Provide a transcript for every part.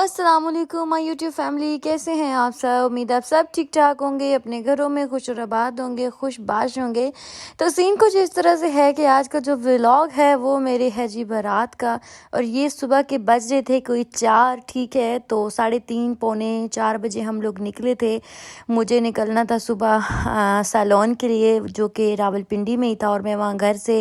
अस्सलामुअलैकुम my YouTube family, कैसे हैं आप सब। उम्मीद आप सब ठीक ठाक होंगे, अपने घरों में खुश और आबाद होंगे, खुशबाश होंगे। तो सीन कुछ इस तरह से है कि आज का जो व्लॉग है वो मेरे है जी बारात का। और ये सुबह के बज रहे थे कोई 4, ठीक है। तो 3:30 पौने 4 बजे हम लोग निकले थे। मुझे निकलना था सुबह सैलून के लिए, जो कि रावलपिंडी में ही था, और मैं वहाँ घर से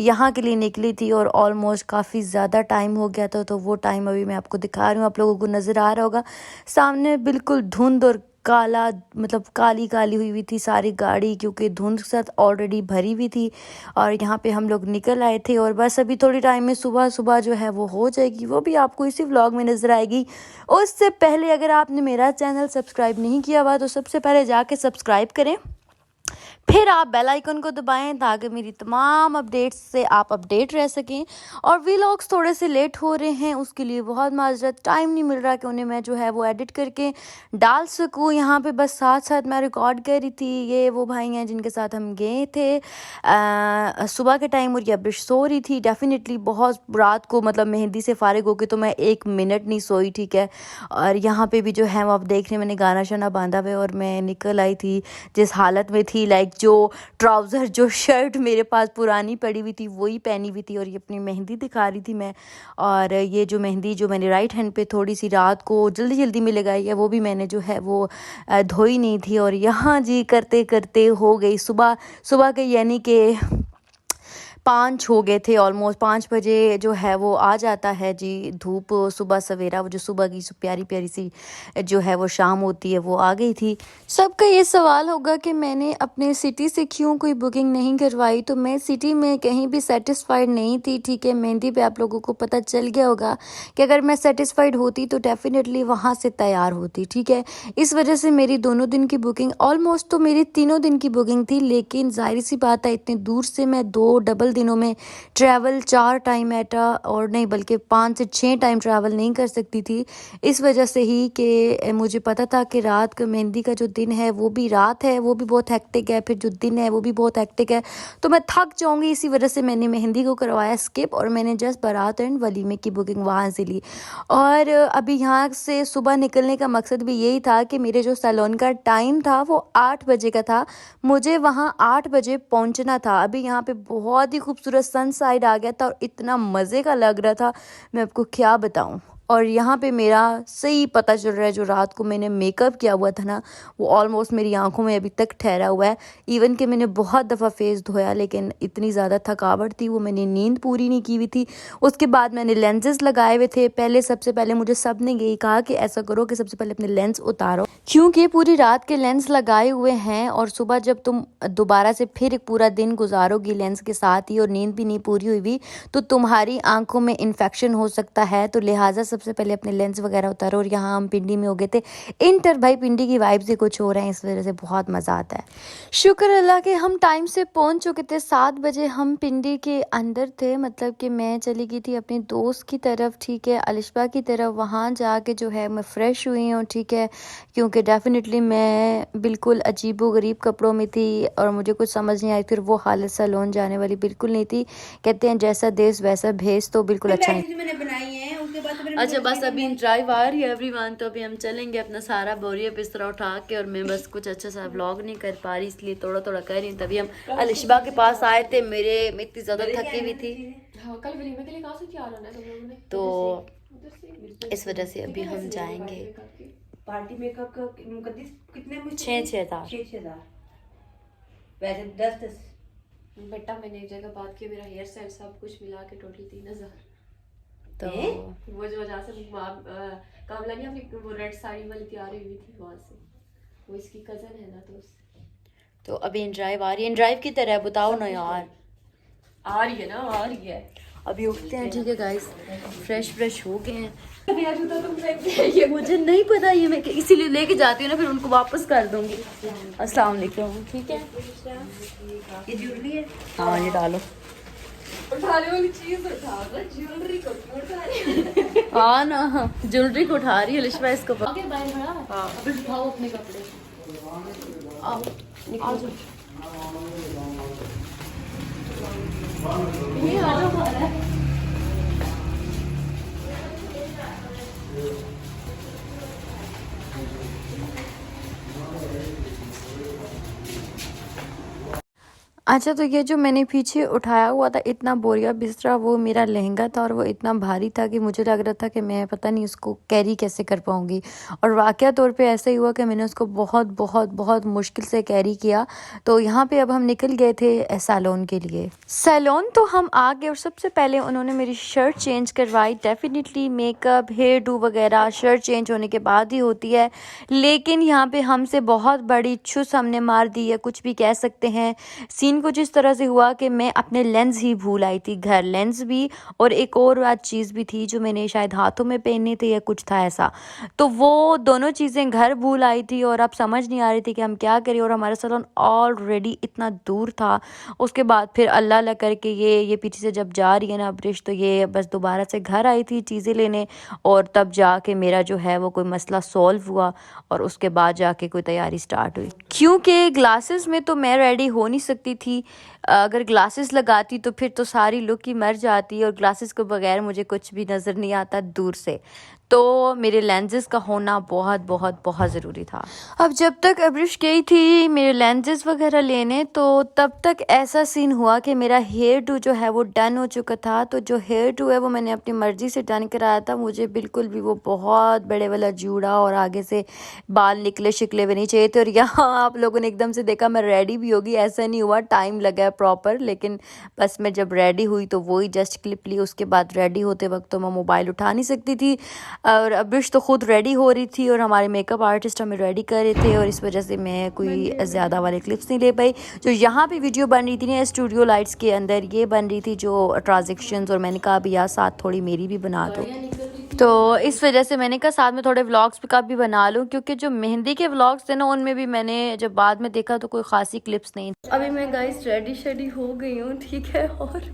यहाँ के लिए निकली थी। और ऑलमोस्ट काफ़ी ज़्यादा टाइम हो गया था। तो वो टाइम अभी मैं आपको दिखा रही हूँ, आप लोगों को नज़र आ रहा होगा सामने बिल्कुल धुंध और काला, मतलब काली काली हुई थी सारी गाड़ी, क्योंकि धुंध के साथ ऑलरेडी भरी हुई थी। और यहाँ पे हम लोग निकल आए थे और बस अभी थोड़ी टाइम में सुबह सुबह जो है वो हो जाएगी, वो भी आपको इसी व्लॉग में नज़र आएगी। उससे पहले अगर आपने मेरा चैनल सब्सक्राइब नहीं किया हुआ तो सबसे पहले जाके सब्सक्राइब करें, फिर आप बेल आइकन को दबाएं ताकि मेरी तमाम अपडेट्स से आप अपडेट रह सकें। और व्लॉग्स थोड़े से लेट हो रहे हैं, उसके लिए बहुत माजरत, टाइम नहीं मिल रहा कि उन्हें मैं जो है वो एडिट करके डाल सकूं। यहाँ पे बस साथ साथ मैं रिकॉर्ड कर रही थी। ये वो भाई हैं जिनके साथ हम गए थे सुबह के टाइम, और ये अब सो रही थी। डेफिनेटली बहुत रात को, मतलब मेहंदी से फारिग होकर तो मैं 1 मिनट नहीं सोई, ठीक है। और यहाँ पे भी जो है वो आप देख रहे हैं, मैंने गाना शाना बांधा हुआ और मैं निकल आई थी जिस हालत में थी। लाइक जो ट्राउज़र, जो शर्ट मेरे पास पुरानी पड़ी हुई थी वही पहनी हुई थी, और ये अपनी मेहंदी दिखा रही थी मैं। और ये जो मेहंदी जो मैंने राइट हैंड पे थोड़ी सी रात को जल्दी जल्दी में लगाई है, वो भी मैंने जो है वो धोई नहीं थी। और यहाँ जी करते करते हो गई सुबह। सुबह के यानी कि 5 हो गए थे, ऑलमोस्ट 5 बजे जो है वो आ जाता है जी धूप, सुबह सवेरा। वो जो सुबह की प्यारी प्यारी सी जो है वो शाम होती है, वो आ गई थी। सबका ये सवाल होगा कि मैंने अपने सिटी से क्यों कोई बुकिंग नहीं करवाई। तो मैं सिटी में कहीं भी सेटिस्फाइड नहीं थी, ठीक है। मेहंदी पे आप लोगों को पता चल गया होगा कि अगर मैं सेटिस्फाइड होती तो डेफिनेटली वहाँ से तैयार होती, ठीक है। इस वजह से मेरी दोनों दिन की बुकिंग, ऑलमोस्ट तो मेरी 3 दिन की बुकिंग थी, लेकिन जाहिर सी बात है इतनी दूर से मैं 2 डबल दिनों में ट्रैवल 4 टाइम और नहीं बल्कि 5 से 6 टाइम ट्रैवल नहीं कर सकती थी। इस वजह से ही कि मुझे पता था कि रात का मेहंदी का जो दिन है वो भी रात है, वो भी बहुत हेक्टिक है, फिर जो दिन है वो भी बहुत हेक्टिक है, तो मैं थक जाऊंगी। इसी वजह से मैंने मेहंदी को करवाया स्किप, और मैंने जस्ट बारात एंड वलीमे की बुकिंग वहाँ से ली। और अभी यहाँ से सुबह निकलने का मकसद भी यही था कि मेरे जो सैलून का टाइम था वो 8 बजे का था, मुझे वहाँ 8 बजे पहुँचना था। अभी यहाँ पे बहुत ही खूबसूरत सनसाइड आ गया था और इतना मज़े का लग रहा था, मैं आपको क्या बताऊं। और यहाँ पे मेरा सही पता चल रहा है, जो रात को मैंने मेकअप किया हुआ था ना, वो ऑलमोस्ट मेरी आंखों में अभी तक ठहरा हुआ है। इवन कि मैंने बहुत दफ़ा फेस धोया, लेकिन इतनी ज़्यादा थकावट थी, वो मैंने नींद पूरी नहीं की हुई थी। उसके बाद मैंने लेंसेज लगाए हुए थे। सबसे पहले मुझे सब ने यही कहा कि ऐसा करो कि सबसे पहले अपने लेंस उतारो, क्योंकि पूरी रात के लेंस लगाए हुए हैं, और सुबह जब तुम दोबारा से फिर एक पूरा दिन गुजारोगी लेंस के साथ ही, और नींद भी नहीं पूरी हुई भी, तो तुम्हारी आंखों में इन्फेक्शन हो सकता है। तो लिहाजा सबसे पहले अपने लेंस वगैरह उतारो। और यहाँ हम पिंडी में हो गए थे इंटर, भाई पिंडी की वाइब से कुछ हो रहे हैं, इस वजह से बहुत मज़ा आता है। शुक्र अल्लाह के हम टाइम से पहुँच चुके थे। 7 बजे हम पिंडी के अंदर थे, मतलब कि मैं चली गई थी अपनी दोस्त की तरफ, ठीक है, अलिशबा की तरफ। वहाँ जाके जो है मैं फ़्रेश हुई हूँ, ठीक है, क्योंकि डेफिनेटली मैं बिल्कुल अजीबो गरीब कपड़ों में थी और मुझे कुछ समझ नहीं आई। फिर वो हालत सैलून जाने वाली बिल्कुल नहीं थी। कहते हैं जैसा देश वैसा भेज, तो बिल्कुल अच्छा नहीं। मैंने बनाई है उसके बाद अच्छा बस अभी ड्राइव आ रही है एवरीवन, तो अभी हम चलेंगे अपना सारा बोरिया बिस्तरा उठा के। और मैं बस कुछ अच्छा सा व्लॉग नहीं कर पा रही, इसलिए थोड़ा थोड़ा कर रही हूँ। तभी हम अलिशबा के पास आए थे, मैं इतनी ज़्यादा थकी हुई थी। हाँ, कल वलीमे के लिए कहाँ से तैयार होना है तुम लोगों ने? तो इस वजह से अभी हम जाएंगे। पार्टी मेकअप का कितने में? 6,000 वैसे 10 बेटा मैंने एक जगह बात की, मेरा हेयर स्टाइल सब कुछ मिला के टोटल 3,000। तो वो जो वजह से कामला नहीं अपनी वो रेड साड़ी वाली तैयार हुई थी वहाँ से, वो इसकी कजन है ना, तो अभी ड्राइव आ रही है। ड्राइव की तरह बताओ ना यार। आ रही है ना, आ रही है। अभी उठते हैं, ठीक है गाइस, फ्रेश हो गए हैं। ये मुझे नहीं पता, ये मैं इसीलिए लेके जाती हूँ ना, फिर उनको वापस कर दूंगी। अस्सलाम वालेकुम, ठीक है। ये ज्वेलरी है? हाँ ये डालो। उठाने वाली चीज उठा, ज्वेलरी को क्यों उठा रही है? हाँ ना, ज्वेलरी को उठा रही है लिशबा, इसको आगे बाहर खड़ा। हाँ अभी उठाओ अपने कपड़े, आओ निकल जाओ। ये आ जाओ बाहर है। अच्छा, तो ये जो मैंने पीछे उठाया हुआ था इतना बोरिया बिस्तरा, वो मेरा लहंगा था और वो इतना भारी था कि मुझे लग रहा था कि मैं पता नहीं उसको कैरी कैसे कर पाऊँगी। और वाक़या तौर पे ऐसा ही हुआ कि मैंने उसको बहुत बहुत बहुत मुश्किल से कैरी किया। तो यहाँ पे अब हम निकल गए थे सैलून के लिए। सैलून तो हम आ गए और सबसे पहले उन्होंने मेरी शर्ट चेंज करवाई। डेफ़िनिटली मेकअप, हेयर डू वगैरह शर्ट चेंज होने के बाद ही होती है, लेकिन यहाँ पे हमसे बहुत बड़ी छुस हमने मार दी है, कुछ भी कह सकते हैं। सीन कुछ इस तरह से हुआ कि मैं अपने लेंस ही भूल आई थी घर, लेंस भी और एक और आज चीज़ भी थी जो मैंने शायद हाथों में पहननी थी या कुछ था ऐसा। तो वो दोनों चीज़ें घर भूल आई थी और अब समझ नहीं आ रही थी कि हम क्या करें, और हमारा सैलून ऑलरेडी इतना दूर था। उसके बाद फिर अल्लाह अल्लाह करके ये पीछे से जब जा रही है ना ब्रिश, तो ये बस दोबारा से घर आई थी चीज़ें लेने, और तब जाके मेरा जो है वो कोई मसला सॉल्व हुआ और उसके बाद जाके कोई तैयारी स्टार्ट हुई। क्योंकि ग्लासेस में तो मैं रेडी हो नहीं सकती थी, अगर ग्लासेस लगाती तो फिर तो सारी लुक ही मर जाती, और ग्लासेस के बगैर मुझे कुछ भी नज़र नहीं आता दूर से। तो मेरे लेंसेज का होना बहुत बहुत बहुत ज़रूरी था। अब जब तक अब्रिश गई थी मेरे लेंसेज वगैरह लेने, तो तब तक ऐसा सीन हुआ कि मेरा हेयर डू जो है वो डन हो चुका था। तो जो हेयर डू है वो मैंने अपनी मर्ज़ी से डन कराया था। मुझे बिल्कुल भी वो बहुत बड़े वाला जूड़ा और आगे से बाल निकले शिकले हुए नहीं चाहिए थे। और यहाँ आप लोगों ने एकदम से देखा मैं रेडी भी होगी, ऐसा नहीं हुआ, टाइम लगा है प्रॉपर, लेकिन बस मैं जब रेडी हुई तो वही जस्ट क्लिप ली। उसके बाद रेडी होते वक्त तो मैं मोबाइल उठा नहीं सकती थी, और अब्रिश तो खुद रेडी हो रही थी और हमारे मेकअप आर्टिस्ट हमें रेडी कर रहे थे, और इस वजह से मैं कोई ज़्यादा वाले क्लिप्स नहीं ले पाई। जो यहाँ पे वीडियो बन रही थी ना स्टूडियो लाइट्स के अंदर, ये बन रही थी जो ट्रांजेक्शन्स, और मैंने कहा अभी यार साथ थोड़ी मेरी भी बना दो, तो इस वजह से मैंने कहा साथ में थोड़े व्लॉग्स भी बना लूँ, क्योंकि जो मेहंदी के व्लॉग्स थे ना उनमें भी मैंने जब बाद में देखा तो कोई खासी क्लिप्स नहीं। अभी मैं गाइस रेडी हो गई हूँ, ठीक है, और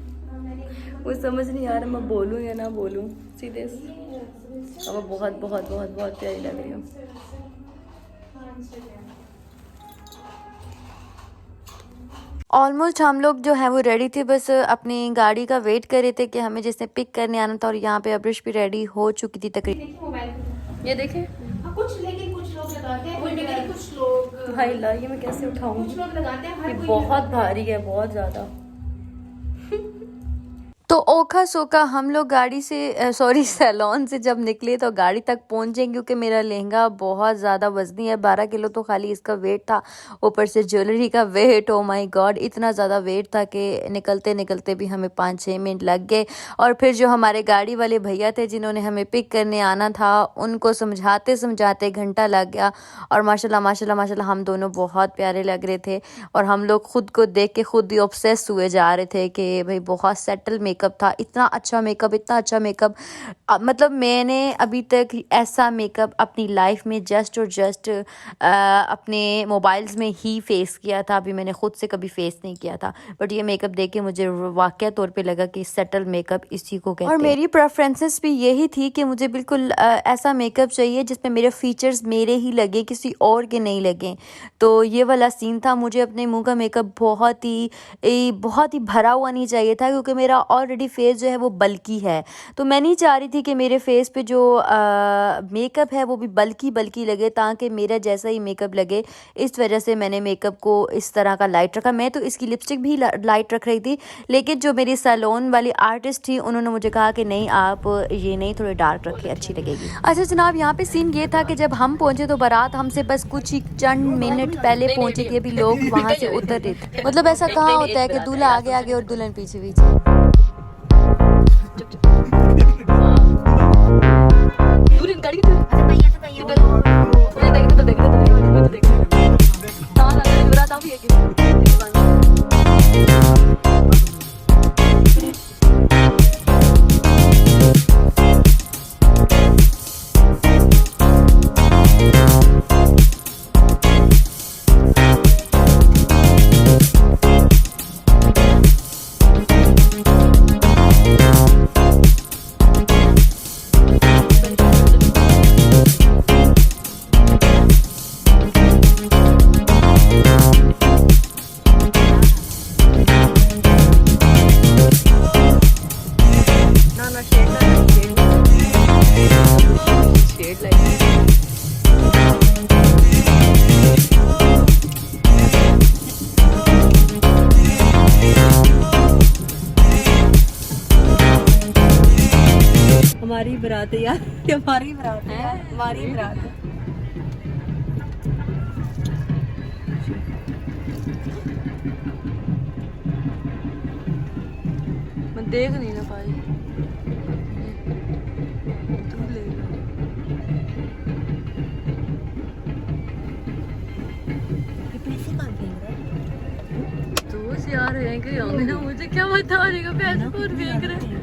वो समझ नहीं आ रहा मैं बोलूँ या ना बोलूँ सीधे। अब बहुत बहुत बहुत बहुत प्यारी लग रही हूँ। ऑलमोस्ट हम लोग जो है वो रेडी थे, बस अपनी गाड़ी का वेट कर रहे थे कि हमें जिसने पिक करने आना था, और यहाँ पे अब्रिश भी रेडी हो चुकी थी तकरीबन। ये देखें कुछ, लेकिन कुछ लोग लगाते हैं, कुछ लोग भाई ला, ये मैं कैसे उठाऊंगी, कुछ लोग लगाते हैं, ये बहुत भारी है, बहुत ज़्यादा। तो ओखा सोखा हम लोग गाड़ी से सॉरी सैलून से जब निकले तो गाड़ी तक पहुंचे, क्योंकि मेरा लहंगा बहुत ज़्यादा वजनी है, 12 किलो तो खाली इसका वेट था, ऊपर से ज्वेलरी का वेट, ओ माय गॉड इतना ज़्यादा वेट था कि निकलते निकलते भी हमें 5-6 मिनट लग गए। और फिर जो हमारे गाड़ी वाले भैया थे जिन्होंने हमें पिक करने आना था, उनको समझाते समझाते घंटा लग गया। और माशाल्लाह माशाल्लाह माशाल्लाह हम दोनों बहुत प्यारे लग रहे थे, और हम लोग खुद को देख के खुद ही ऑब्सेस हुए जा रहे थे कि भाई बहुत सेटल मेकअप था, इतना अच्छा मेकअप, इतना अच्छा मेकअप। मतलब मैंने अभी तक ऐसा मेकअप अपनी लाइफ में जस्ट अपने मोबाइल्स में ही फेस किया था, अभी मैंने खुद से कभी फेस नहीं किया था। बट ये मेकअप देख के मुझे वाकया तौर पे लगा कि सेटल मेकअप इसी को कहते हैं। और मेरी प्रेफरेंसेस भी यही थी कि मुझे बिल्कुल ऐसा मेकअप चाहिए जिसमें मेरे फीचर्स मेरे ही लगे, किसी और के नहीं लगे। तो ये वाला सीन था। मुझे अपने मुंह का मेकअप बहुत ही भरा हुआ नहीं चाहिए था, क्योंकि मेरा ऑलरेडी फेस जो है वो बल्की है। तो मैं नहीं चाह रही थी कि मेरे फेस पे जो मेकअप है वो भी बल्की लगे, ताकि मेरा जैसा ही मेकअप लगे। इस वजह से मैंने मेकअप को इस तरह का लाइट रखा। मैं तो इसकी लिपस्टिक भी लाइट रख रही थी, लेकिन जो मेरी सैलून वाली आर्टिस्ट थी उन्होंने मुझे कहा कि नहीं आप ये नहीं, थोड़े डार्क रखिए, अच्छी लगेगी। अच्छा जनाब, यहाँ पे सीन ये था कि जब हम पहुंचे तो बारात हमसे बस कुछ ही चंद मिनट पहले पहुंची थी, अभी लोग वहाँ से उतर रहे थे। मतलब ऐसा कहाँ होता है कि दूल्हा आगे आगे और दुल्हन पीछे पीछे। बारात है यार, ये हमारी बारात है यार, हमारी बारात है। मैं देख नहीं ना पाई, तू ले लो। ये पैसे कहाँ फेंक रहा है? दोस्त यार हैं कि होंगे ना, मुझे क्या पता होगा पैसे कौन फेंक रहा है।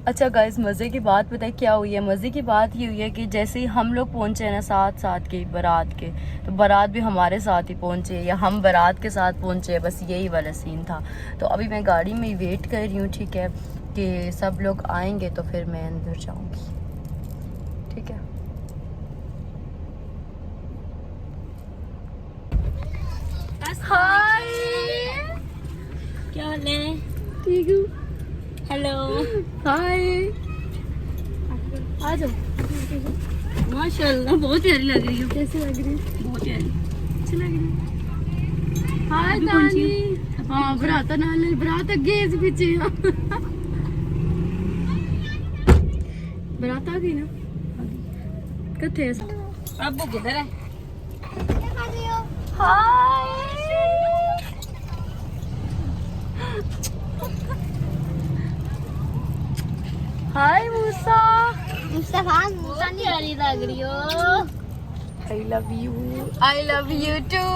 अच्छा गाइस, मज़े की बात पता है क्या हुई है? मज़े की बात ये हुई है कि जैसे ही हम लोग पहुँचे हैं ना साथ के बारात के, तो बारात भी हमारे साथ ही पहुँचे या हम बारात के साथ पहुँचे, बस यही वाला सीन था। तो अभी मैं गाड़ी में ही वेट कर रही हूँ, ठीक है, कि सब लोग आएंगे तो फिर मैं अंदर जाऊँगी, ठीक है। हाय, क्या हाल है? ठीक हूँ। हेलो, हाय, आ जाओ। माशाल्लाह बहुत प्यारी लग रही हो। कैसे लग रही है? बहुत प्यारी। अच्छी लग रही है। हाय अभी कौन सी तानी। हाँ, बरात नाल बरात अगे इस पीछे। बरात आ गई ना? किथे है? अब वो किधर है? हाय, हाय मूसा। मुस्तफा मूसा नहीं प्यारी लग रही हो। I love you. I love you too.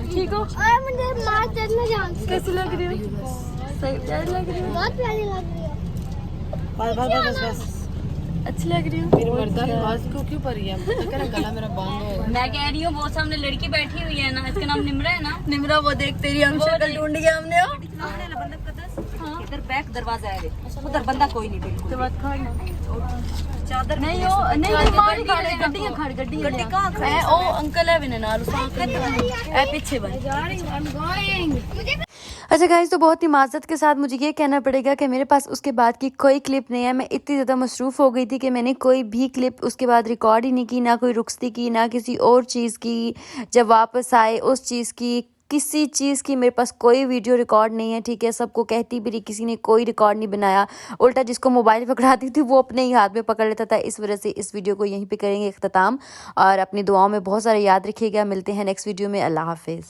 ठीक हो? और मुझे मार चढ़ना जानती कैसी लग रही हो? सही प्यारी लग रही हो? बहुत प्यारी लग रही हो। बस अच्छी लग रही हो? मेरी मर्दा की आवाज क्यों पर है? पता कर गला मेरा बंद हो। मैं कह रही हूँ वो सामने लड़की बैठी हुई है ना, इसका नाम निम्रा है ना? निमरा, वो देख तेरी हम शक्ल ढूंढ के हमने। इधर बैक दरवाजा है, उधर बंदा कोई नहीं बिल्कुल। तो बात खाना चादर नहीं हो, नहीं मार खड़े गड्डियां खड़ गड्डियां गड्डी कहाँ खड़ी है? ओ अंकल है बिना नाल ए पीछे बन। अच्छा गाइस, तो बहुत ही माजरत के साथ मुझे ये कहना पड़ेगा कि मेरे पास उसके बाद की कोई क्लिप नहीं है। मैं इतनी ज़्यादा मसरूफ़ हो गई थी कि मैंने कोई भी क्लिप उसके बाद रिकॉर्ड ही नहीं की, ना कोई रुखसती की, ना किसी और चीज़ की। जब वापस आए उस चीज़ की, किसी चीज़ की मेरे पास कोई वीडियो रिकॉर्ड नहीं है, ठीक है। सबको कहती भी रही, किसी ने कोई रिकॉर्ड नहीं बनाया। उल्टा जिसको मोबाइल पकड़ाती थी वो अपने ही हाथ में पकड़ लेता था। इस वजह से इस वीडियो को यहीं पे करेंगे इख्तिताम, और अपनी दुआओं में बहुत सारा याद रखिएगा। मिलते हैं नेक्स्ट वीडियो में। अल्लाह हाफिज़।